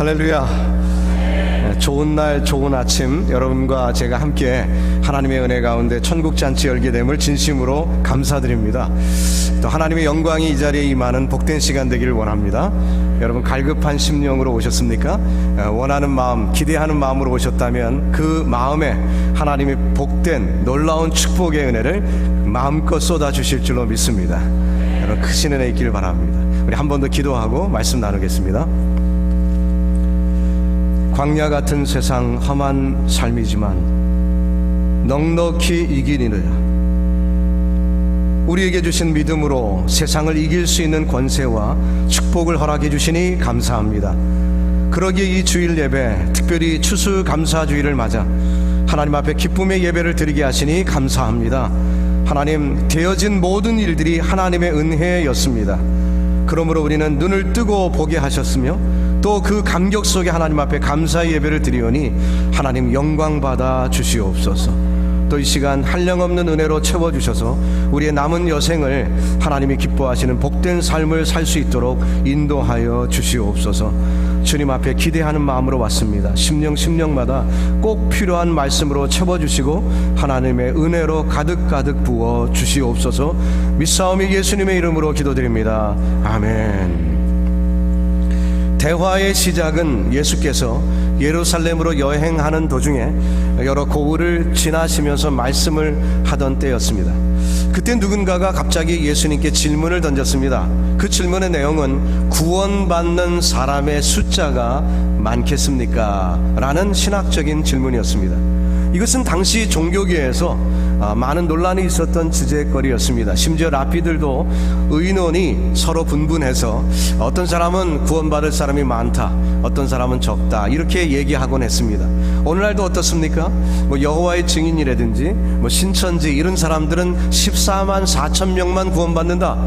할렐루야. 좋은 날 좋은 아침, 여러분과 제가 함께 하나님의 은혜 가운데 천국잔치 열게 됨을 진심으로 감사드립니다. 또 하나님의 영광이 이 자리에 임하는 복된 시간 되기를 원합니다. 여러분 갈급한 심령으로 오셨습니까? 원하는 마음, 기대하는 마음으로 오셨다면 그 마음에 하나님의 복된 놀라운 축복의 은혜를 마음껏 쏟아주실 줄로 믿습니다. 여러분 크신 은혜 있기를 바랍니다. 우리 한 번 더 기도하고 말씀 나누겠습니다. 광야 같은 세상 험한 삶이지만 넉넉히 이기리라. 우리에게 주신 믿음으로 세상을 이길 수 있는 권세와 축복을 허락해 주시니 감사합니다. 그러기에 이 주일 예배, 특별히 추수감사주일을 맞아 하나님 앞에 기쁨의 예배를 드리게 하시니 감사합니다. 하나님, 되어진 모든 일들이 하나님의 은혜였습니다. 그러므로 우리는 눈을 뜨고 보게 하셨으며 또 그 감격 속에 하나님 앞에 감사의 예배를 드리오니 하나님 영광 받아 주시옵소서. 또 이 시간 한량없는 은혜로 채워주셔서 우리의 남은 여생을 하나님이 기뻐하시는 복된 삶을 살 수 있도록 인도하여 주시옵소서. 주님 앞에 기대하는 마음으로 왔습니다. 심령마다 꼭 필요한 말씀으로 채워주시고 하나님의 은혜로 가득가득 부어 주시옵소서. 믿사오니 예수님의 이름으로 기도드립니다. 아멘. 대화의 시작은 예수께서 예루살렘으로 여행하는 도중에 여러 고을을 지나시면서 말씀을 하던 때였습니다. 그때 누군가가 갑자기 예수님께 질문을 던졌습니다. 그 질문의 내용은 구원받는 사람의 숫자가 많겠습니까? 라는 신학적인 질문이었습니다. 이것은 당시 종교계에서 많은 논란이 있었던 주제거리였습니다. 심지어 랍비들도 의논이 서로 분분해서 어떤 사람은 구원받을 사람이 많다, 어떤 사람은 적다, 이렇게 얘기하곤 했습니다. 오늘날도 어떻습니까? 여호와의 증인이라든지 신천지 이런 사람들은 14만 4천 명만 구원받는다,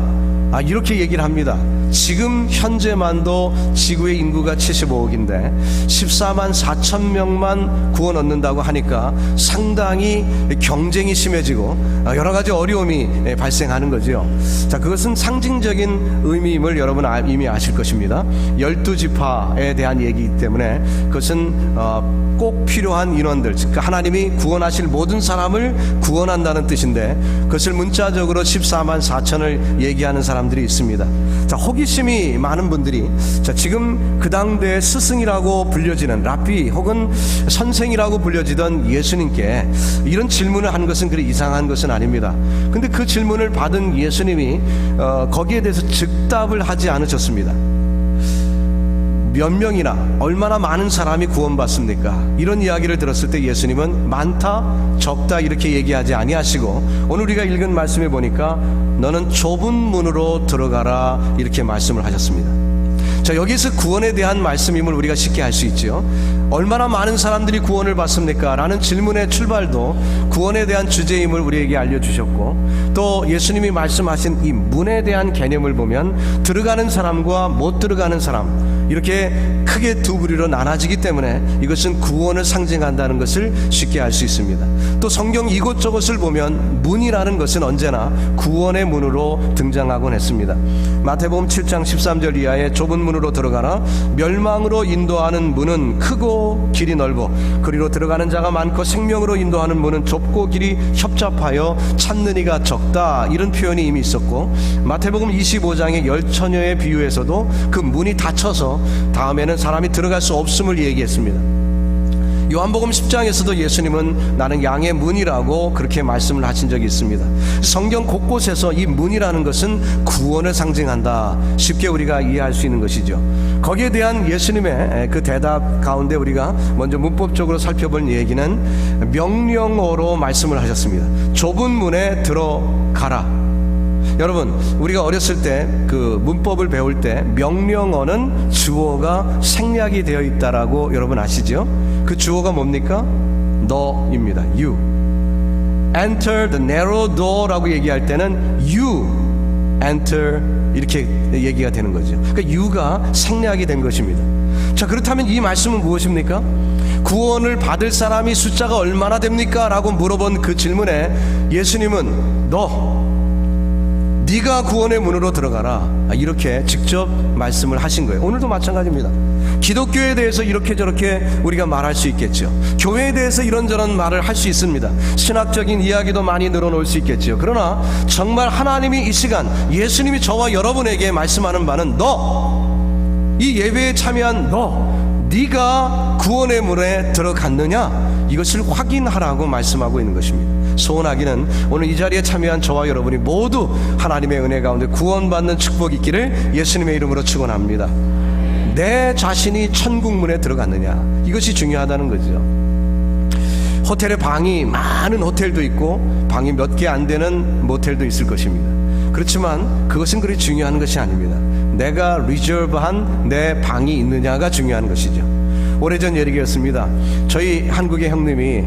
이렇게 얘기를 합니다. 지금 현재만도 지구의 인구가 75억인데 14만 4천 명만 구원 얻는다고 하니까 상당히 경쟁이 심해지고 여러 가지 어려움이 발생하는 거죠. 자, 그것은 상징적인 의미임을 여러분 이미 아실 것입니다. 12지파에 대한 얘기이기 때문에 그것은 꼭 필요한 인원들, 즉 하나님이 구원하실 모든 사람을 구원한다는 뜻인데 그것을 문자적으로 14만 4천을 얘기하는 사람들이 있습니다. 자, 호기심이 많은 분들이 지금 그 당대의 스승이라고 불려지는 랍비 혹은 선생이라고 불려지던 예수님께 이런 질문을 한 것은 그리 이상한 것은 아닙니다. 근데 그 질문을 받은 예수님이 거기에 대해서 즉답을 하지 않으셨습니다. 몇 명이나 얼마나 많은 사람이 구원받습니까? 이런 이야기를 들었을 때 예수님은 많다, 적다 이렇게 얘기하지 아니하시고 오늘 우리가 읽은 말씀에 보니까 너는 좁은 문으로 들어가라 이렇게 말씀을 하셨습니다. 자, 여기서 구원에 대한 말씀임을 우리가 쉽게 알 수 있죠. 얼마나 많은 사람들이 구원을 받습니까? 라는 질문의 출발도 구원에 대한 주제임을 우리에게 알려주셨고 또 예수님이 말씀하신 이 문에 대한 개념을 보면 들어가는 사람과 못 들어가는 사람 이렇게 크게 두 부류로 나눠지기 때문에 이것은 구원을 상징한다는 것을 쉽게 알 수 있습니다. 또 성경 이곳저곳을 보면 문이라는 것은 언제나 구원의 문으로 등장하곤 했습니다. 마태복음 7장 13절 이하에 좁은 문으로 들어가나 멸망으로 인도하는 문은 크고 길이 넓어 그리로 들어가는 자가 많고 생명으로 인도하는 문은 좁고 길이 협잡하여 찾는 이가 적다, 이런 표현이 이미 있었고 마태복음 25장의 10처녀의 비유에서도 그 문이 닫혀서 다음에는 사람이 들어갈 수 없음을 얘기했습니다. 요한복음 10장에서도 예수님은 나는 양의 문이라고 그렇게 말씀을 하신 적이 있습니다. 성경 곳곳에서 이 문이라는 것은 구원을 상징한다, 쉽게 우리가 이해할 수 있는 것이죠. 거기에 대한 예수님의 그 대답 가운데 우리가 먼저 문법적으로 살펴볼 얘기는 명령어로 말씀을 하셨습니다. 좁은 문에 들어가라. 여러분, 우리가 어렸을 때 그 문법을 배울 때 명령어는 주어가 생략이 되어 있다라고 여러분 아시죠? 그 주어가 뭡니까? 너입니다. You. Enter the narrow door라고 얘기할 때는 you enter 이렇게 얘기가 되는 거죠. 그러니까 you가 생략이 된 것입니다. 자, 그렇다면 이 말씀은 무엇입니까? 구원을 받을 사람이 숫자가 얼마나 됩니까? 라고 물어본 그 질문에 예수님은 네가 구원의 문으로 들어가라, 이렇게 직접 말씀을 하신 거예요. 오늘도 마찬가지입니다. 기독교에 대해서 이렇게 저렇게 우리가 말할 수 있겠죠. 교회에 대해서 이런저런 말을 할 수 있습니다. 신학적인 이야기도 많이 늘어놓을 수 있겠죠. 그러나 정말 하나님이 이 시간 예수님이 저와 여러분에게 말씀하는 바는 이 예배에 참여한 네가 구원의 문에 들어갔느냐, 이것을 확인하라고 말씀하고 있는 것입니다. 소원하기는 오늘 이 자리에 참여한 저와 여러분이 모두 하나님의 은혜 가운데 구원받는 축복이 있기를 예수님의 이름으로 축원합니다. 내 자신이 천국 문에 들어갔느냐, 이것이 중요하다는 거죠. 호텔에 방이 많은 호텔도 있고 방이 몇 개 안 되는 모텔도 있을 것입니다. 그렇지만 그것은 그리 중요한 것이 아닙니다. 내가 리저브한 내 방이 있느냐가 중요한 것이죠. 오래전 얘기였습니다. 저희 한국의 형님이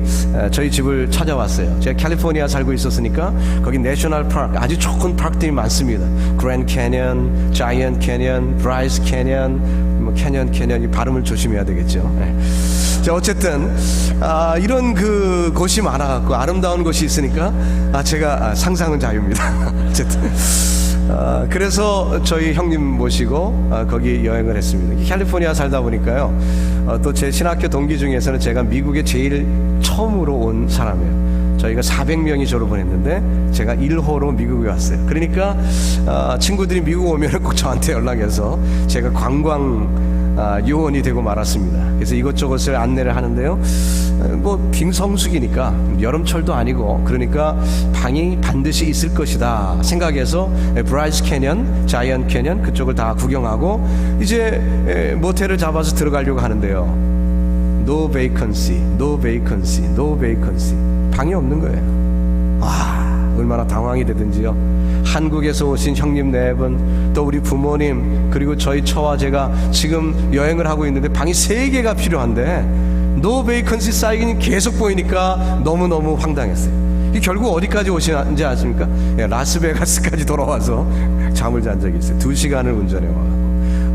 저희 집을 찾아왔어요. 제가 캘리포니아 살고 있었으니까 거기 내셔널 파크, 아주 좋은 파크들이 많습니다. 그랜드 캐년, 자이언트 캐년, 브라이스 캐년, 캐년, 이 발음을 조심해야 되겠죠. 자, 어쨌든 이런 그 곳이 많아갖고 아름다운 곳이 있으니까 제가 상상은 자유입니다. 어쨌든 그래서 저희 형님 모시고 거기 여행을 했습니다. 캘리포니아 살다 보니까요, 또 제 신학교 동기 중에서는 제가 미국에 제일 처음으로 온 사람이에요. 저희가 400명이 졸업을 했는데 제가 1호로 미국에 왔어요. 그러니까 친구들이 미국 오면 꼭 저한테 연락해서 제가 관광 요원이 되고 말았습니다. 그래서 이것저것을 안내를 하는데요, 뭐 빙성수기니까 여름철도 아니고 그러니까 방이 반드시 있을 것이다 생각해서 브라이스 캐년, 자이언트 캐년 그쪽을 다 구경하고 이제 모텔을 잡아서 들어가려고 하는데요, No vacancy, no vacancy, no vacancy, 방이 없는 거예요. 얼마나 당황이 되든지요. 한국에서 오신 형님 4분, 또 우리 부모님, 그리고 저희 처와 제가 지금 여행을 하고 있는데 방이 3개가 필요한데 노 베이컨시 사인이 계속 보이니까 너무너무 황당했어요. 이 결국 어디까지 오시는지 아십니까? 라스베가스까지 돌아와서 잠을 잔 적이 있어요. 2시간을 운전해 와서.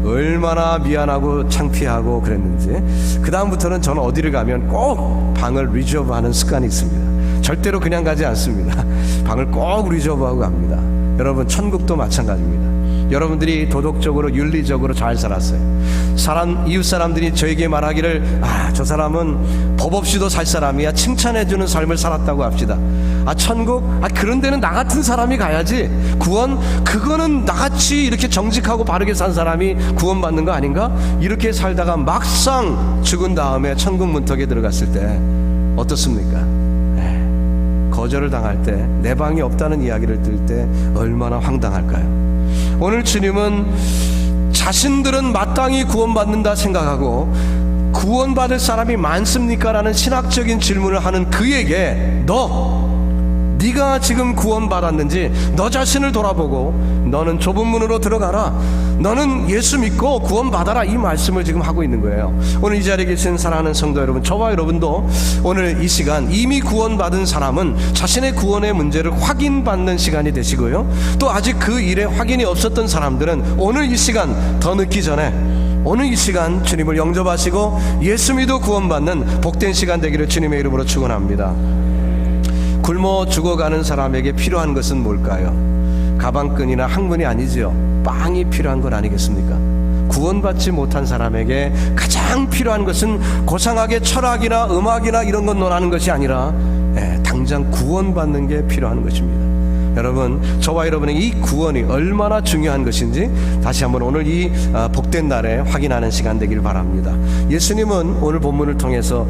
얼마나 미안하고 창피하고 그랬는지. 그 다음부터는 저는 어디를 가면 꼭 방을 리저브하는 습관이 있습니다. 절대로 그냥 가지 않습니다. 방을 꼭 리저브하고 갑니다. 여러분, 천국도 마찬가지입니다. 여러분들이 도덕적으로 윤리적으로 잘 살았어요. 이웃 사람들이 저에게 말하기를 저 사람은 법 없이도 살 사람이야, 칭찬해주는 삶을 살았다고 합시다. 천국? 그런 데는 나 같은 사람이 가야지. 구원? 그거는 나같이 이렇게 정직하고 바르게 산 사람이 구원받는 거 아닌가? 이렇게 살다가 막상 죽은 다음에 천국 문턱에 들어갔을 때 어떻습니까? 거절을 당할 때, 내 방이 없다는 이야기를 들을 때 얼마나 황당할까요? 오늘 주님은 자신들은 마땅히 구원받는다 생각하고 구원받을 사람이 많습니까? 라는 신학적인 질문을 하는 그에게 네가 지금 구원받았는지 너 자신을 돌아보고 너는 좁은 문으로 들어가라, 너는 예수 믿고 구원받아라, 이 말씀을 지금 하고 있는 거예요. 오늘 이 자리에 계신 사랑하는 성도 여러분, 저와 여러분도 오늘 이 시간 이미 구원받은 사람은 자신의 구원의 문제를 확인받는 시간이 되시고요, 또 아직 그 일에 확인이 없었던 사람들은 오늘 이 시간 더 늦기 전에 오늘 이 시간 주님을 영접하시고 예수 믿어 구원받는 복된 시간 되기를 주님의 이름으로 축원합니다. 굶어 죽어가는 사람에게 필요한 것은 뭘까요? 가방끈이나 학문이 아니죠. 빵이 필요한 건 아니겠습니까? 구원받지 못한 사람에게 가장 필요한 것은 고상하게 철학이나 음악이나 이런 건 논하는 것이 아니라 당장 구원받는 게 필요한 것입니다. 여러분, 저와 여러분의 이 구원이 얼마나 중요한 것인지 다시 한번 오늘 이 복된 날에 확인하는 시간 되길 바랍니다. 예수님은 오늘 본문을 통해서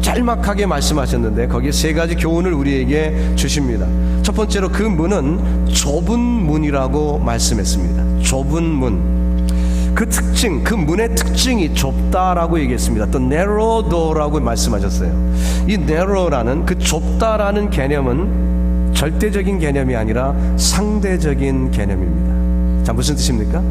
짤막하게 말씀하셨는데 거기에 3가지 교훈을 우리에게 주십니다. 첫 번째로 그 문은 좁은 문이라고 말씀했습니다. 좁은 문. 그 특징, 그 문의 특징이 좁다라고 얘기했습니다. 또 narrow door라고 말씀하셨어요. 이 narrow라는 그 좁다라는 개념은 절대적인 개념이 아니라 상대적인 개념입니다. 자, 무슨 뜻입니까?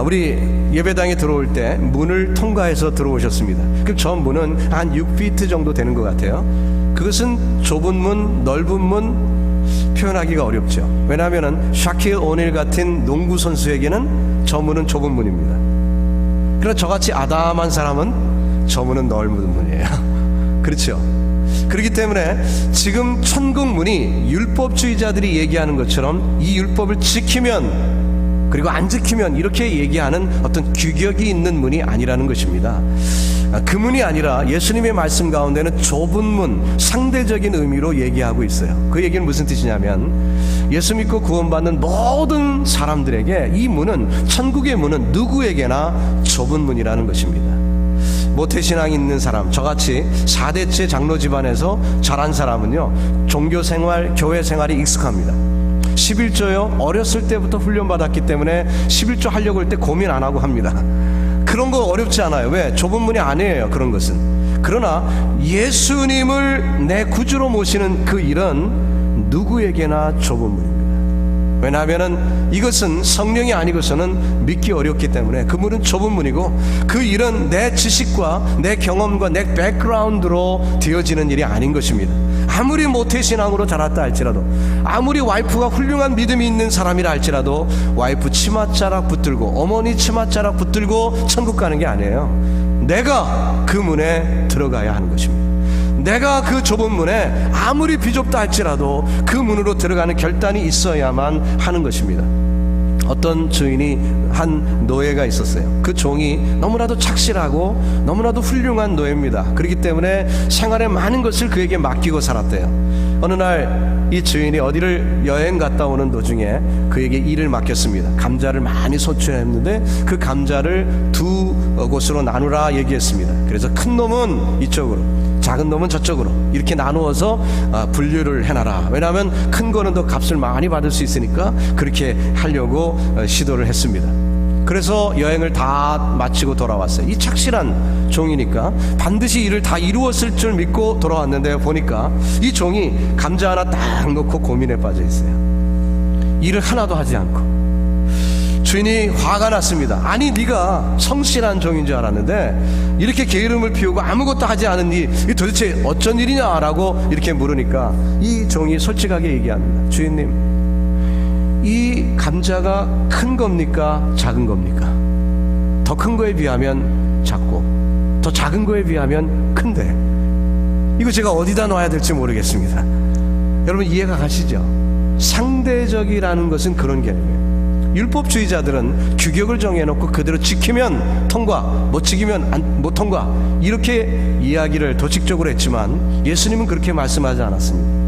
우리 예배당에 들어올 때 문을 통과해서 들어오셨습니다. 그럼 저 문은 한 6피트 정도 되는 것 같아요. 그것은 좁은 문, 넓은 문 표현하기가 어렵죠. 왜냐하면 샤킬 오닐 같은 농구 선수에게는 저 문은 좁은 문입니다. 그러나 저같이 아담한 사람은 저 문은 넓은 문이에요. 그렇죠? 그렇기 때문에 지금 천국 문이 율법주의자들이 얘기하는 것처럼 이 율법을 지키면 그리고 안 지키면 이렇게 얘기하는 어떤 규격이 있는 문이 아니라는 것입니다. 그 문이 아니라 예수님의 말씀 가운데는 좁은 문, 상대적인 의미로 얘기하고 있어요. 그 얘기는 무슨 뜻이냐면 예수 믿고 구원받는 모든 사람들에게 이 문은, 천국의 문은 누구에게나 좁은 문이라는 것입니다. 모태신앙이 있는 사람, 저같이 4대째 장로 집안에서 자란 사람은요, 종교생활, 교회생활이 익숙합니다. 11조요, 어렸을 때부터 훈련받았기 때문에 11조 하려고 할 때 고민 안 하고 합니다. 그런 거 어렵지 않아요. 왜? 좁은 문이 아니에요, 그런 것은. 그러나 예수님을 내 구주로 모시는 그 일은 누구에게나 좁은 문입니다. 왜냐하면 이것은 성령이 아니고서는 믿기 어렵기 때문에 그 문은 좁은 문이고, 그 일은 내 지식과 내 경험과 내 백그라운드로 되어지는 일이 아닌 것입니다. 아무리 모태신앙으로 자랐다 할지라도, 아무리 와이프가 훌륭한 믿음이 있는 사람이라 할지라도 와이프 치맛자락 붙들고 어머니 치맛자락 붙들고 천국 가는 게 아니에요. 내가 그 문에 들어가야 하는 것입니다. 내가 그 좁은 문에 아무리 비좁다 할지라도 그 문으로 들어가는 결단이 있어야만 하는 것입니다. 어떤 주인이 한 노예가 있었어요. 그 종이 너무나도 착실하고 너무나도 훌륭한 노예입니다. 그렇기 때문에 생활의 많은 것을 그에게 맡기고 살았대요. 어느 날 이 주인이 어디를 여행 갔다 오는 도중에 그에게 일을 맡겼습니다. 감자를 많이 소출했는데 그 감자를 두 곳으로 나누라 얘기했습니다. 그래서 큰 놈은 이쪽으로, 작은 놈은 저쪽으로 이렇게 나누어서 분류를 해놔라. 왜냐하면 큰 거는 더 값을 많이 받을 수 있으니까 그렇게 하려고 시도를 했습니다. 그래서 여행을 다 마치고 돌아왔어요. 이 착실한 종이니까 반드시 일을 다 이루었을 줄 믿고 돌아왔는데, 보니까 이 종이 감자 하나 딱 놓고 고민에 빠져 있어요. 일을 하나도 하지 않고. 주인이 화가 났습니다. 아니, 네가 성실한 종인 줄 알았는데 이렇게 게으름을 피우고 아무것도 하지 않은 이 도대체 어쩐 일이냐라고 이렇게 물으니까 이 종이 솔직하게 얘기합니다. 주인님, 이 감자가 큰 겁니까? 작은 겁니까? 더 큰 거에 비하면 작고 더 작은 거에 비하면 큰데 이거 제가 어디다 놔야 될지 모르겠습니다. 여러분 이해가 가시죠? 상대적이라는 것은 그런 개념이에요. 율법주의자들은 규격을 정해놓고 그대로 지키면 통과, 못 지키면 못 통과, 이렇게 이야기를 도식적으로 했지만 예수님은 그렇게 말씀하지 않았습니다.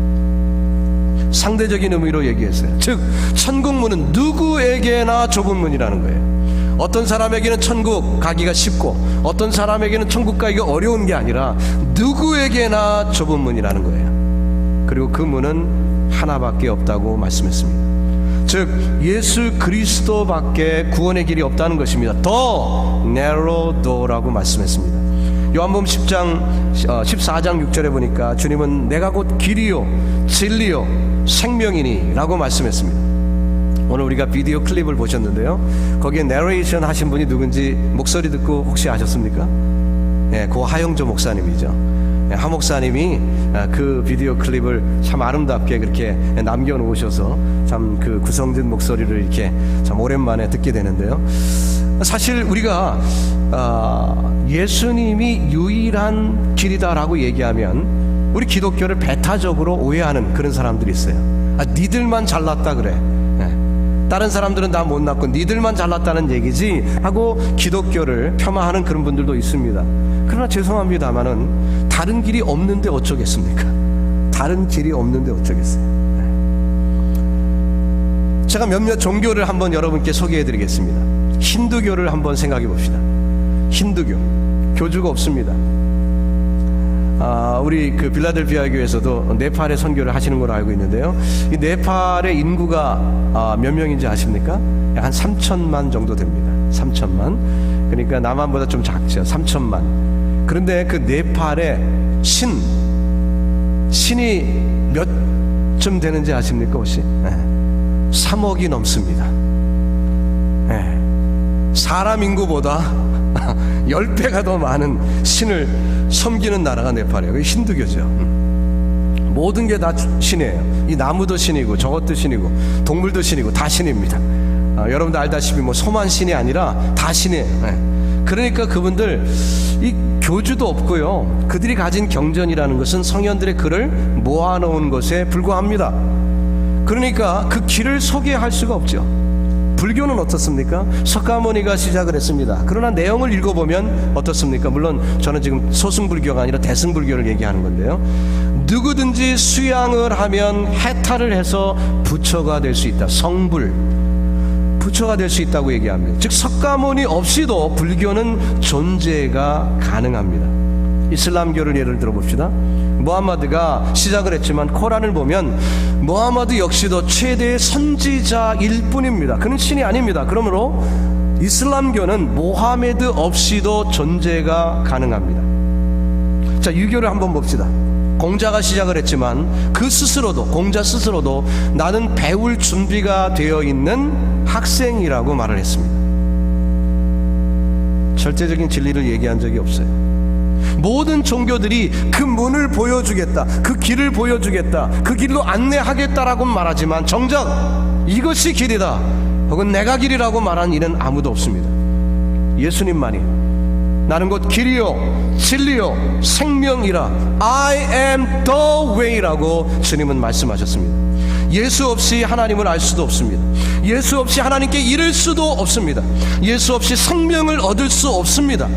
상대적인 의미로 얘기했어요. 즉 천국 문은 누구에게나 좁은 문이라는 거예요. 어떤 사람에게는 천국 가기가 쉽고 어떤 사람에게는 천국 가기가 어려운 게 아니라 누구에게나 좁은 문이라는 거예요. 그리고 그 문은 하나밖에 없다고 말씀했습니다. 즉 예수 그리스도밖에 구원의 길이 없다는 것입니다. The narrow door라고 말씀했습니다. 요한복음 14장 6절에 보니까 주님은 내가 곧 길이요 진리요 생명이니 라고 말씀했습니다. 오늘 우리가 비디오 클립을 보셨는데요, 거기에 내레이션 하신 분이 누군지 목소리 듣고 혹시 아셨습니까? 네, 고 하영조 목사님이죠. 하 목사님이 그 비디오 클립을 참 아름답게 그렇게 남겨놓으셔서 참 그 구성진 목소리를 이렇게 참 오랜만에 듣게 되는데요, 사실 우리가 예수님이 유일한 길이다라고 얘기하면 우리 기독교를 배타적으로 오해하는 그런 사람들이 있어요. 니들만 잘났다 그래, 다른 사람들은 다 못났고 니들만 잘났다는 얘기지 하고 기독교를 폄하하는 그런 분들도 있습니다. 그러나 죄송합니다마는 다른 길이 없는데 어쩌겠습니까? 다른 길이 없는데 어쩌겠어요? 제가 몇몇 종교를 한번 여러분께 소개해 드리겠습니다. 힌두교를 한번 생각해 봅시다. 힌두교, 교주가 없습니다. 우리 그 빌라델피아 교회에서도 네팔에 선교를 하시는 걸로 알고 있는데요, 이 네팔의 인구가 몇 명인지 아십니까? 약 한 3천만 정도 됩니다. 3천만. 그러니까 남한보다 좀 작죠. 3천만. 그런데 그 네팔의 신이 몇쯤 되는지 아십니까 혹시? 3억이 넘습니다. 사람 인구보다 10배가 더 많은 신을 섬기는 나라가 네팔이에요. 힌두교죠. 모든 게 다 신이에요. 이 나무도 신이고 저것도 신이고 동물도 신이고 다 신입니다. 여러분들 알다시피 뭐 소만 신이 아니라 다 신이에요. 그러니까 그분들 이 교주도 없고요, 그들이 가진 경전이라는 것은 성현들의 글을 모아놓은 것에 불과합니다. 그러니까 그 길을 소개할 수가 없죠. 불교는 어떻습니까? 석가모니가 시작을 했습니다. 그러나 내용을 읽어보면 어떻습니까? 물론 저는 지금 소승불교가 아니라 대승불교를 얘기하는 건데요. 누구든지 수양을 하면 해탈을 해서 부처가 될 수 있다. 성불, 부처가 될 수 있다고 얘기합니다. 즉 석가모니 없이도 불교는 존재가 가능합니다. 이슬람교를 예를 들어봅시다. 무함마드가 시작을 했지만 코란을 보면 무함마드 역시도 최대의 선지자일 뿐입니다. 그는 신이 아닙니다. 그러므로 이슬람교는 모하메드 없이도 존재가 가능합니다. 자, 유교를 한번 봅시다. 공자가 시작을 했지만 그 스스로도, 공자 스스로도 나는 배울 준비가 되어 있는 학생이라고 말을 했습니다. 절대적인 진리를 얘기한 적이 없어요. 모든 종교들이 그 문을 보여주겠다, 그 길을 보여주겠다, 그 길로 안내하겠다라고 말하지만 정작 이것이 길이다 혹은 내가 길이라고 말한 이는 아무도 없습니다. 예수님만이 나는 곧 길이요 진리요 생명이라 I am the way라고 주님은 말씀하셨습니다. 예수 없이 하나님을 알 수도 없습니다. 예수 없이 하나님께 이를 수도 없습니다. 예수 없이 생명을 얻을 수 없습니다.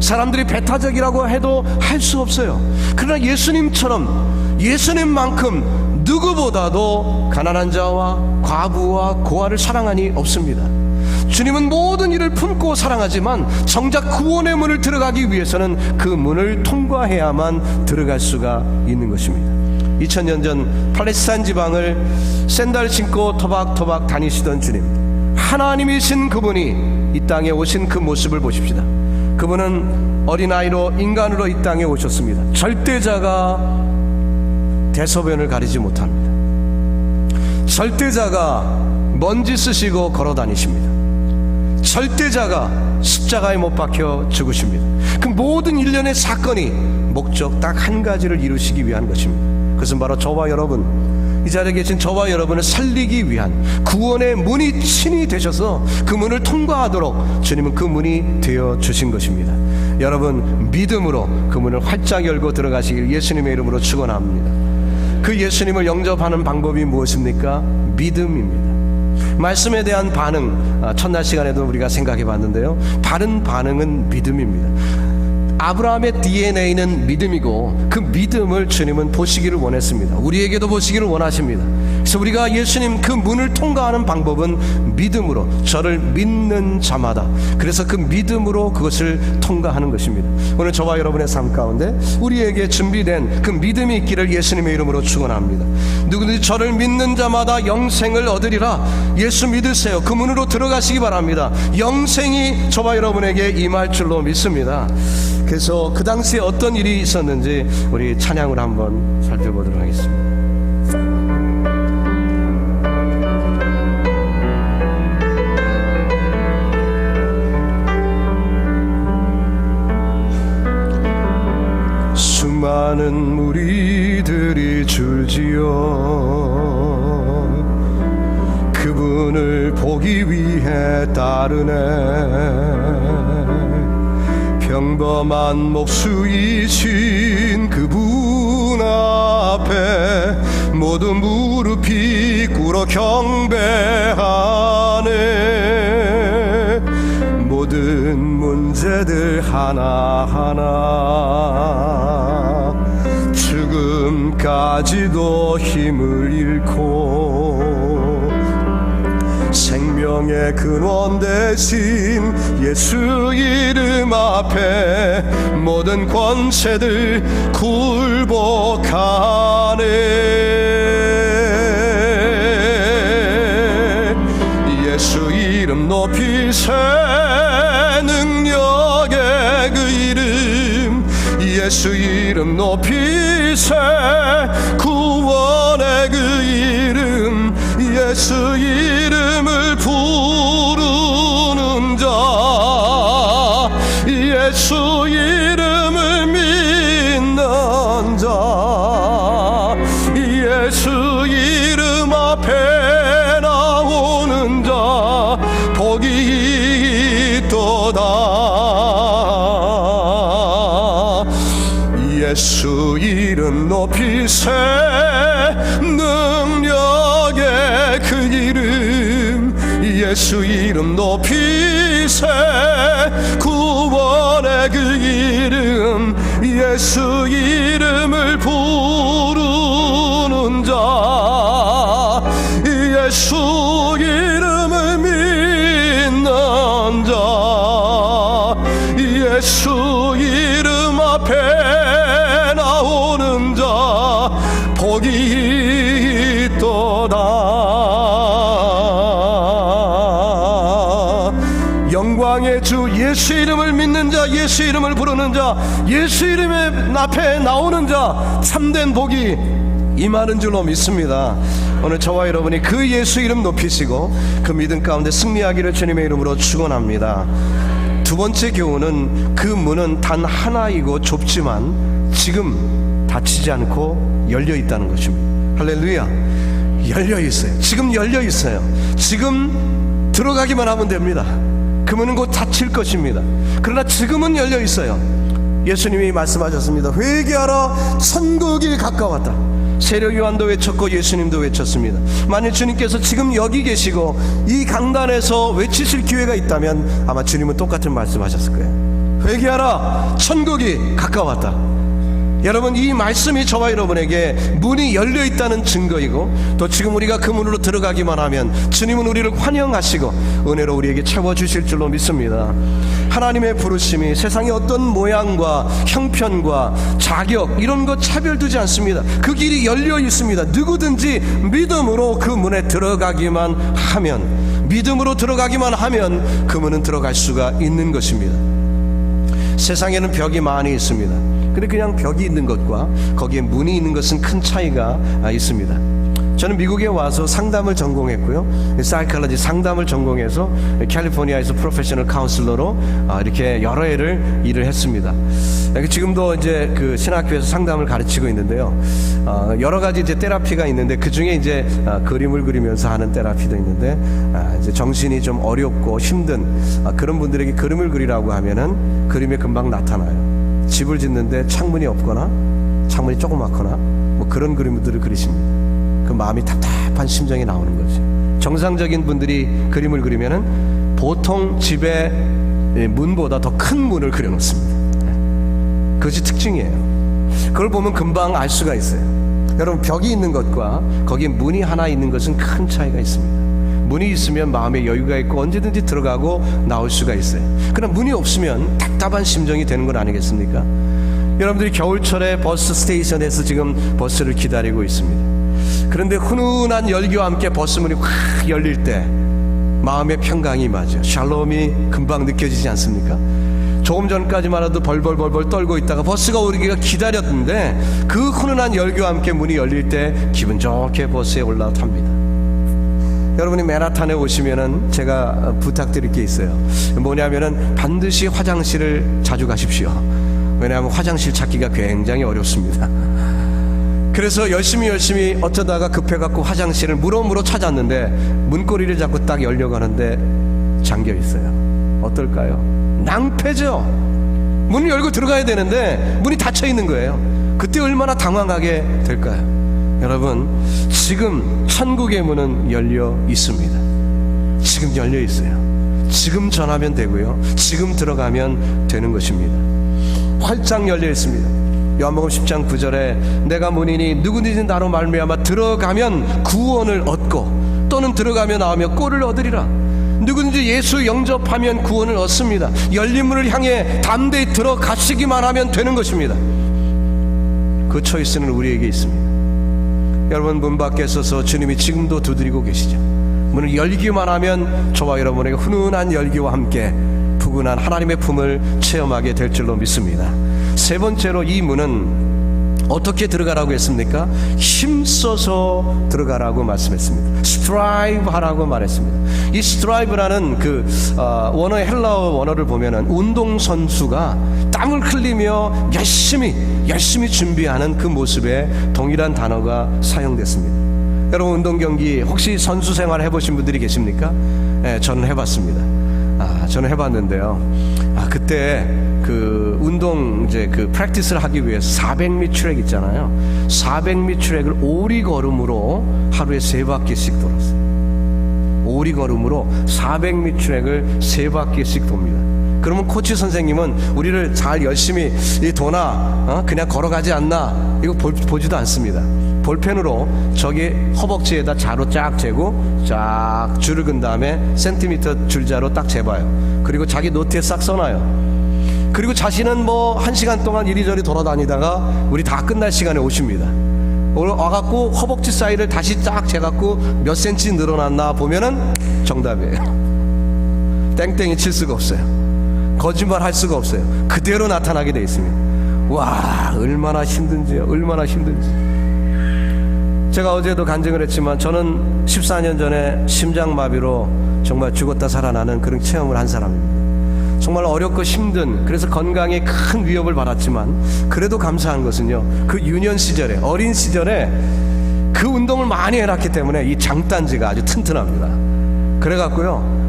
사람들이 배타적이라고 해도 할 수 없어요. 그러나 예수님처럼, 예수님만큼 누구보다도 가난한 자와 과부와 고아를 사랑하니 없습니다. 주님은 모든 이를 품고 사랑하지만 정작 구원의 문을 들어가기 위해서는 그 문을 통과해야만 들어갈 수가 있는 것입니다. 2000년 전 팔레스타인 지방을 샌들 신고 토박토박 다니시던 주님, 하나님이신 그분이 이 땅에 오신 그 모습을 보십시다. 그분은 어린아이로 인간으로 이 땅에 오셨습니다. 절대자가 대소변을 가리지 못합니다. 절대자가 먼지 쓰시고 걸어 다니십니다. 절대자가 십자가에 못 박혀 죽으십니다. 그 모든 일련의 사건이 목적 딱 한 가지를 이루시기 위한 것입니다. 그것은 바로 저와 여러분, 이 자리에 계신 저와 여러분을 살리기 위한 구원의 문이 친히 되셔서 그 문을 통과하도록 주님은 그 문이 되어 주신 것입니다. 여러분, 믿음으로 그 문을 활짝 열고 들어가시길 예수님의 이름으로 축원합니다. 그 예수님을 영접하는 방법이 무엇입니까? 믿음입니다. 말씀에 대한 반응, 첫날 시간에도 우리가 생각해 봤는데요. 바른 반응은 믿음입니다. 아브라함의 DNA는 믿음이고 그 믿음을 주님은 보시기를 원했습니다. 우리에게도 보시기를 원하십니다. 그래서 우리가 예수님 그 문을 통과하는 방법은 믿음으로, 저를 믿는 자마다, 그래서 그 믿음으로 그것을 통과하는 것입니다. 오늘 저와 여러분의 삶 가운데 우리에게 준비된 그 믿음이 있기를 예수님의 이름으로 축원합니다. 누구든지 저를 믿는 자마다 영생을 얻으리라. 예수 믿으세요. 그 문으로 들어가시기 바랍니다. 영생이 저와 여러분에게 임할 줄로 믿습니다. 그래서 그 당시에 어떤 일이 있었는지 우리 찬양으로 한번 살펴보도록 하겠습니다. 수많은 무리들이 줄지어 그분을 보기 위해 따르네. 평범한 목수이신 그분 앞에 모두 무릎이 꿇어 경배하네. 모든 문제들 하나하나 죽음까지도 힘을 잃고 생명의 근원 대신 예수 이름 앞에 모든 권세들 굴복하네. 예수 이름 높이세. 능력의 그 이름 예수 이름 높이세. 구원의 그 이름 예수 이름을 부르는 자, 예수 이름을 믿는 자, 예수 이름 앞에 나오는 자 복이 있도다. 예수 이름 높이세. 능력의 그 이름 예수 이름 높이세. 구원의 그 이름, 예수 이름을 부르는 자, 예수 이름을 믿는 자, 예수 이름 앞에 나오는 자 복이 있도다. 영광의 주 예수 이름을 믿는 자, 예수 이름을 부르는 자, 예수 이름의 앞에 나오는 자, 참된 복이 임하는 줄로 믿습니다. 오늘 저와 여러분이 그 예수 이름 높이시고 그 믿음 가운데 승리하기를 주님의 이름으로 축원합니다. 두 번째 교훈은 그 문은 단 하나이고 좁지만 지금 닫히지 않고 열려 있다는 것입니다. 할렐루야. 열려 있어요. 지금 열려 있어요. 지금 들어가기만 하면 됩니다. 그 문은 곧 닫힐 것입니다. 그러나 지금은 열려 있어요. 예수님이 말씀하셨습니다. 회개하라, 천국이 가까웠다. 세례 요한도 외쳤고 예수님도 외쳤습니다. 만일 주님께서 지금 여기 계시고 이 강단에서 외치실 기회가 있다면 아마 주님은 똑같은 말씀하셨을 거예요. 회개하라, 천국이 가까웠다. 여러분, 이 말씀이 저와 여러분에게 문이 열려 있다는 증거이고, 또 지금 우리가 그 문으로 들어가기만 하면 주님은 우리를 환영하시고 은혜로 우리에게 채워주실 줄로 믿습니다. 하나님의 부르심이 세상의 어떤 모양과 형편과 자격 이런 것 차별두지 않습니다. 그 길이 열려 있습니다. 누구든지 믿음으로 그 문에 들어가기만 하면, 믿음으로 들어가기만 하면 그 문은 들어갈 수가 있는 것입니다. 세상에는 벽이 많이 있습니다. 근데 그냥 벽이 있는 것과 거기에 문이 있는 것은 큰 차이가 있습니다. 저는 미국에 와서 상담을 전공했고요, 사이콜로지 상담을 전공해서 캘리포니아에서 프로페셔널 카운슬러로 이렇게 여러 해를 일을 했습니다. 지금도 이제 그 신학교에서 상담을 가르치고 있는데요, 여러 가지 이제 테라피가 있는데 그 중에 이제 그림을 그리면서 하는 테라피도 있는데, 이제 정신이 좀 어렵고 힘든 그런 분들에게 그림을 그리라고 하면은 그림에 금방 나타나요. 집을 짓는데 창문이 없거나 창문이 조그맣거나 뭐 그런 그림들을 그리십니다. 그 마음이 답답한 심정이 나오는 거죠. 정상적인 분들이 그림을 그리면은 보통 집의 문보다 더 큰 문을 그려놓습니다. 그것이 특징이에요. 그걸 보면 금방 알 수가 있어요. 여러분, 벽이 있는 것과 거기에 문이 하나 있는 것은 큰 차이가 있습니다. 문이 있으면 마음에 여유가 있고 언제든지 들어가고 나올 수가 있어요. 그러나 문이 없으면 답답한 심정이 되는 건 아니겠습니까? 여러분들이 겨울철에 버스 스테이션에서 지금 버스를 기다리고 있습니다. 그런데 훈훈한 열기와 함께 버스 문이 확 열릴 때 마음의 평강이 임하죠. 샬롬이 금방 느껴지지 않습니까? 조금 전까지만 해도 벌벌 떨고 있다가 버스가 오기가 기다렸는데 그 훈훈한 열기와 함께 문이 열릴 때 기분 좋게 버스에 올라탑니다. 여러분이 맨하탄에 오시면은 제가 부탁드릴 게 있어요. 뭐냐면은 반드시 화장실을 자주 가십시오. 왜냐하면 화장실 찾기가 굉장히 어렵습니다. 그래서 열심히 어쩌다가 급해갖고 화장실을 물어 찾았는데 문고리를 잡고 딱 열려고 하는데 잠겨 있어요. 어떨까요? 낭패죠. 문을 열고 들어가야 되는데 문이 닫혀 있는 거예요. 그때 얼마나 당황하게 될까요? 여러분, 지금 천국의 문은 열려 있습니다. 지금 열려 있어요. 지금 전하면 되고요, 지금 들어가면 되는 것입니다. 활짝 열려 있습니다. 요한복음 10장 9절에 내가 문이니 누구든지 나로 말미암아 들어가면 구원을 얻고 또는 들어가며 나오며 꼴을 얻으리라. 누구든지 예수 영접하면 구원을 얻습니다. 열린 문을 향해 담대히 들어가시기만 하면 되는 것입니다. 그 초이스는 우리에게 있습니다. 여러분, 문 밖에 서서 주님이 지금도 두드리고 계시죠. 문을 열기만 하면 저와 여러분에게 훈훈한 열기와 함께 푸근한 하나님의 품을 체험하게 될 줄로 믿습니다. 세 번째로 이 문은 어떻게 들어가라고 했습니까? 힘써서 들어가라고 말씀했습니다. strive 하라고 말했습니다. 이 strive라는 그 원어의 헬라어 원어를 보면은 운동선수가 땀을 흘리며 열심히 준비하는 그 모습에 동일한 단어가 사용됐습니다. 여러분, 운동 경기 혹시 선수 생활 해보신 분들이 계십니까? 네, 저는 해봤습니다. 저는 해봤는데요, 그때 그 운동 이제 그 프랙티스를 하기 위해서 400미 트랙 있잖아요. 400미 트랙을 오리걸음으로 하루에 3바퀴씩 돌았어요. 오리걸음으로 400m 트랙을 3바퀴씩 돕니다. 그러면 코치 선생님은 우리를 잘 열심히 도나 그냥 걸어가지 않나 이거 보지도 않습니다. 볼펜으로 저기 허벅지에다 자로 쫙 재고 쫙 줄을 근 다음에 센티미터 줄자로 딱 재봐요. 그리고 자기 노트에 싹 써놔요. 그리고 자신은 뭐 1시간 동안 이리저리 돌아다니다가 우리 다 끝날 시간에 오십니다. 와갖고 허벅지 사이를 다시 쫙 재갖고 몇 센치 늘어났나 보면은 정답이에요. 땡땡이 칠 수가 없어요. 거짓말 할 수가 없어요. 그대로 나타나게 돼 있습니다. 와, 얼마나 힘든지요. 얼마나 힘든지. 제가 어제도 간증을 했지만 저는 14년 전에 심장마비로 정말 죽었다 살아나는 그런 체험을 한 사람입니다. 정말 어렵고 힘든, 그래서 건강에 큰 위협을 받았지만 그래도 감사한 것은요, 그 유년 시절에, 어린 시절에 그 운동을 많이 해놨기 때문에 이 장단지가 아주 튼튼합니다. 그래갖고요,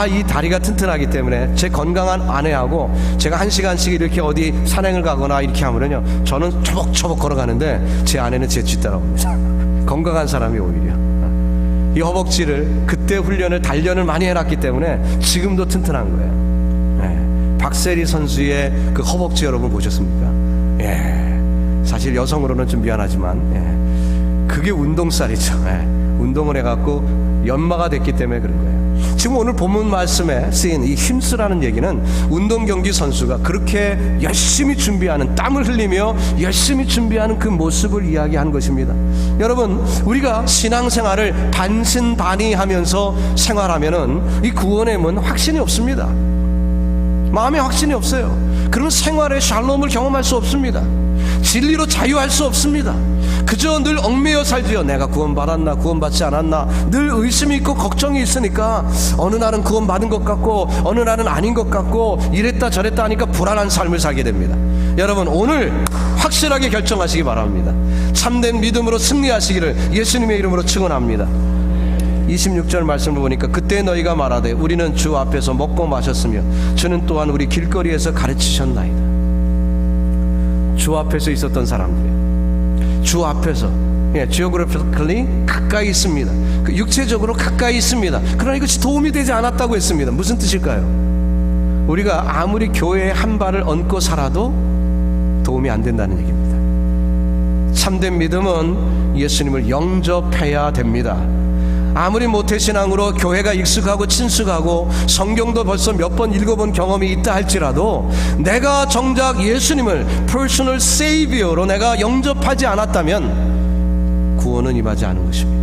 이 다리가 튼튼하기 때문에 제 건강한 아내하고 제가 1시간씩 이렇게 어디 산행을 가거나 이렇게 하면요, 저는 초복초복 걸어가는데 제 아내는 제 뒤따라옵니다. 건강한 사람이 오히려 이 허벅지를 그때 훈련을 단련을 많이 해놨기 때문에 지금도 튼튼한 거예요. 박세리 선수의 그 허벅지 여러분 보셨습니까? 사실 여성으로는 좀 미안하지만 그게 운동살이죠. 운동을 해갖고 연마가 됐기 때문에 그런 거예요. 지금 오늘 본문 말씀에 쓰인 이 힘쓰라는 얘기는 운동 경기 선수가 그렇게 열심히 준비하는, 땀을 흘리며 열심히 준비하는 그 모습을 이야기한 것입니다. 여러분, 우리가 신앙생활을 반신반의하면서 생활하면은 이 구원의 문 확신이 없습니다. 마음에 확신이 없어요. 그러면 생활의 샬롬을 경험할 수 없습니다. 진리로 자유할 수 없습니다. 그저 늘 얽매여 살지요. 내가 구원받았나 구원받지 않았나 늘 의심이 있고 걱정이 있으니까 어느 날은 구원받은 것 같고 어느 날은 아닌 것 같고 이랬다 저랬다 하니까 불안한 삶을 살게 됩니다. 여러분, 오늘 확실하게 결정하시기 바랍니다. 참된 믿음으로 승리하시기를 예수님의 이름으로 축원합니다. 26절 말씀을 보니까 그때 너희가 말하되 우리는 주 앞에서 먹고 마셨으며 주는 또한 우리 길거리에서 가르치셨나이다. 주 앞에서 있었던 사람들이에요. 주 앞에서, geographically 가까이 있습니다. 그 육체적으로 가까이 있습니다. 그러나 이것이 도움이 되지 않았다고 했습니다. 무슨 뜻일까요? 우리가 아무리 교회에 한 발을 얹고 살아도 도움이 안 된다는 얘기입니다. 참된 믿음은 예수님을 영접해야 됩니다. 아무리 모태신앙으로 교회가 익숙하고 친숙하고 성경도 벌써 몇 번 읽어본 경험이 있다 할지라도 내가 정작 예수님을 퍼스널 세이비어로 내가 영접하지 않았다면 구원은 임하지 않은 것입니다.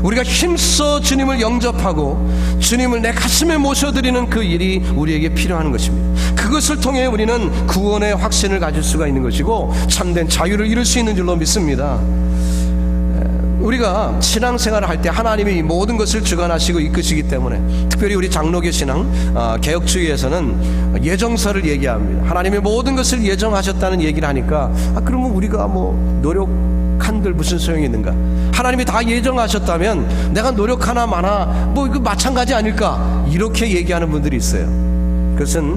우리가 힘써 주님을 영접하고 주님을 내 가슴에 모셔드리는 그 일이 우리에게 필요한 것입니다. 그것을 통해 우리는 구원의 확신을 가질 수가 있는 것이고 참된 자유를 이룰 수 있는 줄로 믿습니다. 우리가 신앙생활을 할 때 하나님이 이 모든 것을 주관하시고 이끄시기 때문에, 특별히 우리 장로교 신앙 개혁주의에서는 예정서를 얘기합니다. 하나님이 모든 것을 예정하셨다는 얘기를 하니까 그러면 우리가 뭐 노력한들 무슨 소용이 있는가? 하나님이 다 예정하셨다면 내가 노력하나 마나 뭐 이거 마찬가지 아닐까? 이렇게 얘기하는 분들이 있어요. 그것은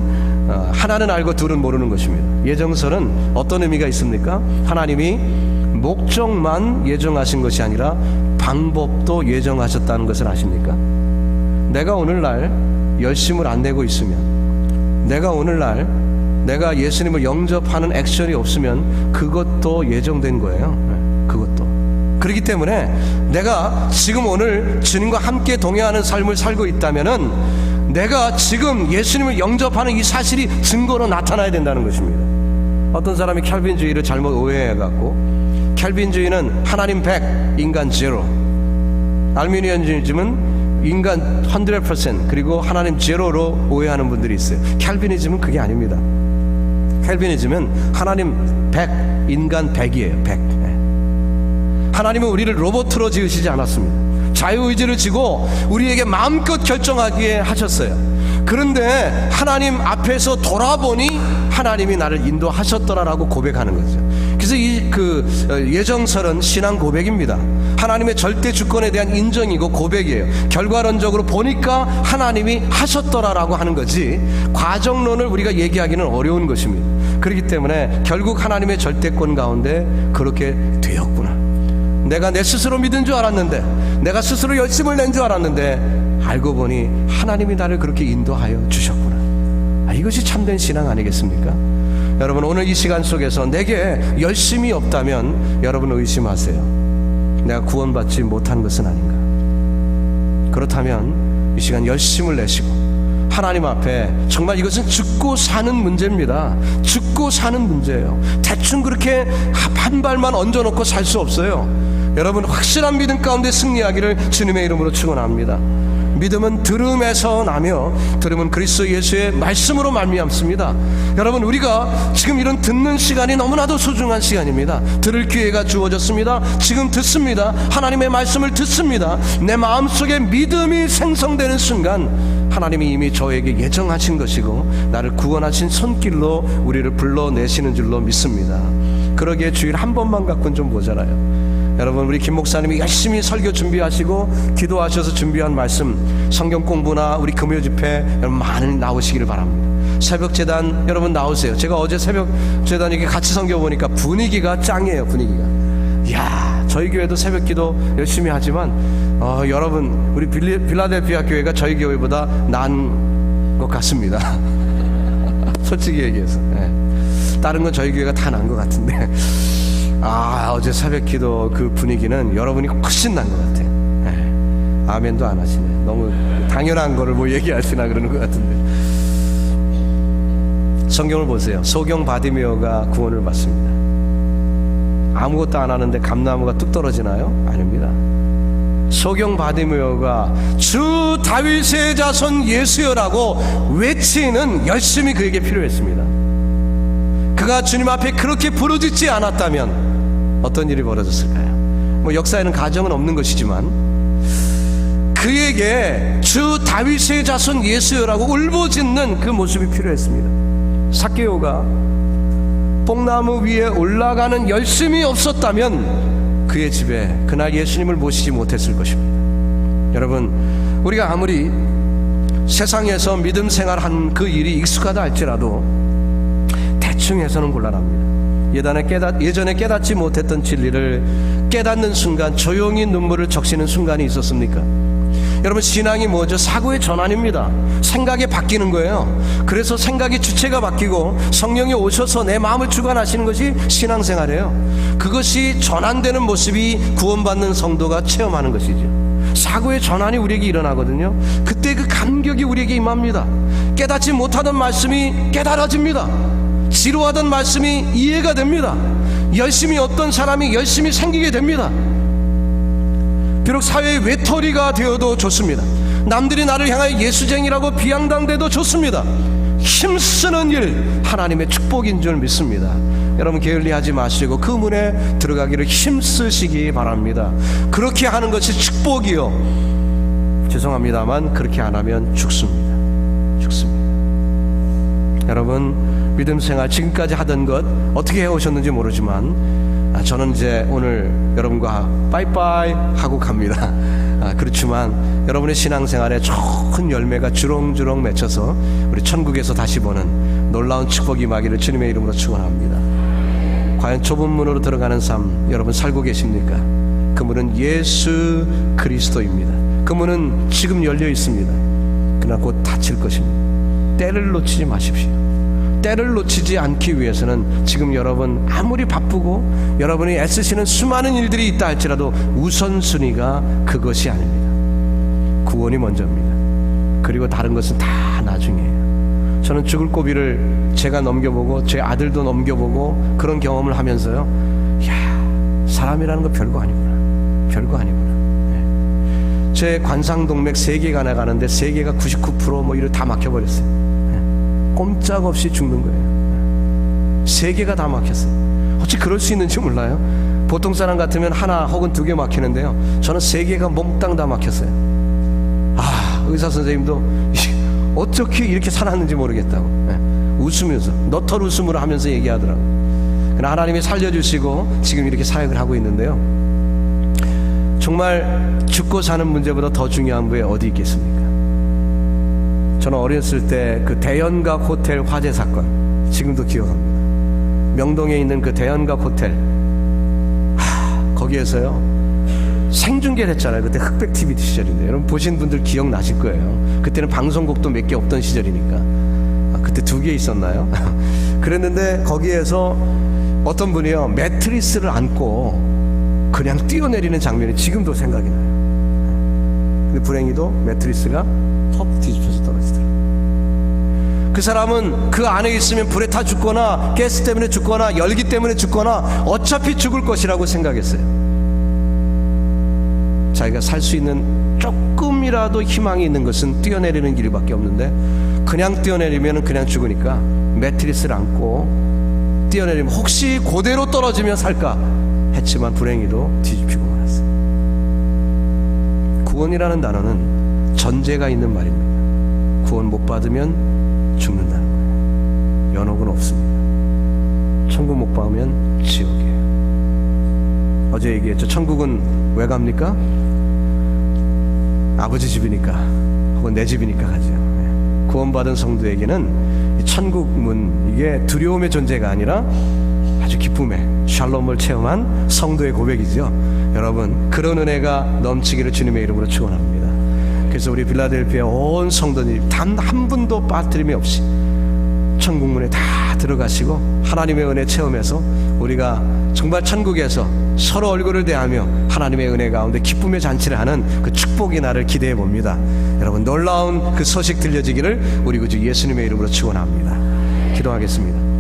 하나는 알고 둘은 모르는 것입니다. 예정서는 어떤 의미가 있습니까? 하나님이 목적만 예정하신 것이 아니라 방법도 예정하셨다는 것을 아십니까? 내가 오늘날 열심을 안 내고 있으면, 내가 오늘날 내가 예수님을 영접하는 액션이 없으면 그것도 예정된 거예요. 그것도. 그렇기 때문에 내가 지금 오늘 주님과 함께 동행하는 삶을 살고 있다면은 내가 지금 예수님을 영접하는 이 사실이 증거로 나타나야 된다는 것입니다. 어떤 사람이 캘빈주의를 잘못 오해해갖고, 캘빈주의는 하나님 100, 인간 0, 알미니언주의즘은 인간 100% 그리고 하나님 0로 오해하는 분들이 있어요. 캘빈이즘은 그게 아닙니다. 캘빈이즘은 하나님 100, 인간 100이에요. 100. 하나님은 우리를 로봇으로 지으시지 않았습니다. 자유의지를 지고 우리에게 마음껏 결정하게 하셨어요. 그런데 하나님 앞에서 돌아보니 하나님이 나를 인도하셨더라라고 고백하는 거죠. 그래서 이 예정설은 신앙 고백입니다. 하나님의 절대 주권에 대한 인정이고 고백이에요. 결과론적으로 보니까 하나님이 하셨더라라고 하는 거지, 과정론을 우리가 얘기하기는 어려운 것입니다. 그렇기 때문에 결국 하나님의 절대권 가운데 그렇게 되었구나, 내가 내 스스로 믿은 줄 알았는데, 내가 스스로 열심을 낸 줄 알았는데 알고 보니 하나님이 나를 그렇게 인도하여 주셨구나. 이것이 참된 신앙 아니겠습니까? 여러분, 오늘 이 시간 속에서 내게 열심이 없다면 여러분 의심하세요. 내가 구원받지 못한 것은 아닌가? 그렇다면 이 시간 열심을 내시고 하나님 앞에, 정말 이것은 죽고 사는 문제입니다. 죽고 사는 문제예요. 대충 그렇게 한 발만 얹어놓고 살 수 없어요. 여러분, 확실한 믿음 가운데 승리하기를 주님의 이름으로 축원합니다. 믿음은 들음에서 나며 들음은 그리스도 예수의 말씀으로 말미암습니다. 여러분, 우리가 지금 이런 듣는 시간이 너무나도 소중한 시간입니다. 들을 기회가 주어졌습니다. 지금 듣습니다. 하나님의 말씀을 듣습니다. 내 마음속에 믿음이 생성되는 순간 하나님이 이미 저에게 예정하신 것이고 나를 구원하신 손길로 우리를 불러내시는 줄로 믿습니다. 그러기에 주일 한 번만 갖고는 좀 모자라요. 여러분, 우리 김 목사님이 열심히 설교 준비하시고 기도하셔서 준비한 말씀, 성경 공부나 우리 금요 집회 여러분 많이 나오시기를 바랍니다. 새벽 재단 여러분 나오세요. 제가 어제 새벽 재단 이렇게 같이 섬겨 보니까 분위기가 짱이에요. 분위기가. 이야, 저희 교회도 새벽 기도 열심히 하지만 여러분, 우리 빌라델피아 교회가 저희 교회보다 나은 것 같습니다. 솔직히 얘기해서. 다른 건 저희 교회가 다 나은 것 같은데 어제 새벽 기도 그 분위기는 여러분이 훨씬 난 것 같아요. 아멘도 안 하시네. 너무 당연한 거를 뭐 얘기하시나 그러는 것 같은데. 성경을 보세요. 소경 바디메오가 구원을 받습니다. 아무것도 안 하는데 감나무가 뚝 떨어지나요? 아닙니다. 소경 바디메오가 주 다윗의 자손 예수여라고 외치는 열심이 그에게 필요했습니다. 그가 주님 앞에 그렇게 부르짖지 않았다면 어떤 일이 벌어졌을까요? 뭐 역사에는 가정은 없는 것이지만 그에게 주 다윗의 자손 예수여라고 울부짖는 그 모습이 필요했습니다. 삭개오가 뽕나무 위에 올라가는 열심이 없었다면 그의 집에 그날 예수님을 모시지 못했을 것입니다. 여러분, 우리가 아무리 세상에서 믿음 생활한 그 일이 익숙하다 할지라도 대충 해서는 곤란합니다. 예전에 깨닫지 못했던 진리를 깨닫는 순간 조용히 눈물을 적시는 순간이 있었습니까? 여러분, 신앙이 뭐죠? 사고의 전환입니다. 생각이 바뀌는 거예요. 그래서 생각의 주체가 바뀌고 성령이 오셔서 내 마음을 주관하시는 것이 신앙생활이에요. 그것이 전환되는 모습이 구원받는 성도가 체험하는 것이죠. 사고의 전환이 우리에게 일어나거든요. 그때 그 감격이 우리에게 임합니다. 깨닫지 못하던 말씀이 깨달아집니다. 지루하던 말씀이 이해가 됩니다. 열심히 어떤 사람이 열심히 생기게 됩니다. 비록 사회의 외톨이가 되어도 좋습니다. 남들이 나를 향하여 예수쟁이라고 비양당돼도 좋습니다. 힘쓰는 일 하나님의 축복인 줄 믿습니다. 여러분, 게을리하지 마시고 그 문에 들어가기를 힘쓰시기 바랍니다. 그렇게 하는 것이 축복이요, 죄송합니다만 그렇게 안 하면 죽습니다. 여러분, 믿음 생활 지금까지 하던 것 어떻게 해오셨는지 모르지만 저는 이제 오늘 여러분과 빠이빠이 하고 갑니다. 그렇지만 여러분의 신앙생활에 좋은 열매가 주렁주렁 맺혀서 우리 천국에서 다시 보는 놀라운 축복이 임하기를 주님의 이름으로 축원합니다. 과연 좁은 문으로 들어가는 삶 여러분 살고 계십니까? 그 문은 예수 그리스도입니다. 그 문은 지금 열려 있습니다. 그러나 곧 닫힐 것입니다. 때를 놓치지 마십시오. 때를 놓치지 않기 위해서는 지금 여러분 아무리 바쁘고 여러분이 애쓰시는 수많은 일들이 있다 할지라도 우선순위가 그것이 아닙니다. 구원이 먼저입니다. 그리고 다른 것은 다 나중이에요. 저는 죽을 고비를 제가 넘겨보고 제 아들도 넘겨보고 그런 경험을 하면서요, 사람이라는 거 별거 아니구나. 제 관상동맥 3개가 나가는데 3개가 99% 뭐 이를 다 막혀버렸어요. 꼼짝없이 죽는 거예요. 3개가 다 막혔어요. 어찌 그럴 수 있는지 몰라요. 보통 사람 같으면 하나 혹은 2개 막히는데요, 저는 3개가 몽땅 다 막혔어요. 의사 선생님도 어떻게 이렇게 살았는지 모르겠다고 웃으면서 너털 웃음으로 하면서 얘기하더라고요. 그러나 하나님이 살려주시고 지금 이렇게 사역을 하고 있는데요, 정말 죽고 사는 문제보다 더 중요한 게 어디 있겠습니까? 저는 어렸을 때 그 대연각 호텔 화재 사건 지금도 기억합니다. 명동에 있는 그 대연각 호텔, 거기에서요 생중계를 했잖아요. 그때 흑백 TV 시절인데 여러분 보신 분들 기억나실 거예요. 그때는 방송국도 몇 개 없던 시절이니까. 그때 2개 있었나요? 그랬는데 거기에서 어떤 분이요 매트리스를 안고 그냥 뛰어내리는 장면이 지금도 생각이 나요. 근데 불행히도 매트리스가 턱 뒤집혀서 떨어지더라고요. 그 사람은 그 안에 있으면 불에 타 죽거나 가스 때문에 죽거나 열기 때문에 죽거나 어차피 죽을 것이라고 생각했어요. 자기가 살 수 있는 조금이라도 희망이 있는 것은 뛰어내리는 길밖에 없는데 그냥 뛰어내리면 그냥 죽으니까 매트리스를 안고 뛰어내리면 혹시 그대로 떨어지면 살까 했지만 불행히도 뒤집히고 말았어요. 구원이라는 단어는 전제가 있는 말입니다. 구원 못 받으면 죽는다는 거예요. 연옥은 없습니다. 천국 못 받으면 지옥이에요. 어제 얘기했죠. 천국은 왜 갑니까? 아버지 집이니까 혹은 내 집이니까 가죠. 구원받은 성도에게는 천국 문, 이게 두려움의 존재가 아니라 아주 기쁨의 샬롬을 체험한 성도의 고백이죠. 여러분 그런 은혜가 넘치기를 주님의 이름으로 축원합니다. 그래서 우리 빌라델피아 온 성도님 단 한 분도 빠뜨림이 없이 천국 문에 다 들어가시고 하나님의 은혜 체험해서 우리가 정말 천국에서 서로 얼굴을 대하며 하나님의 은혜 가운데 기쁨의 잔치를 하는 그 축복의 날을 기대해 봅니다. 여러분 놀라운 그 소식 들려지기를 우리 구주 예수님의 이름으로 축원합니다. 기도하겠습니다.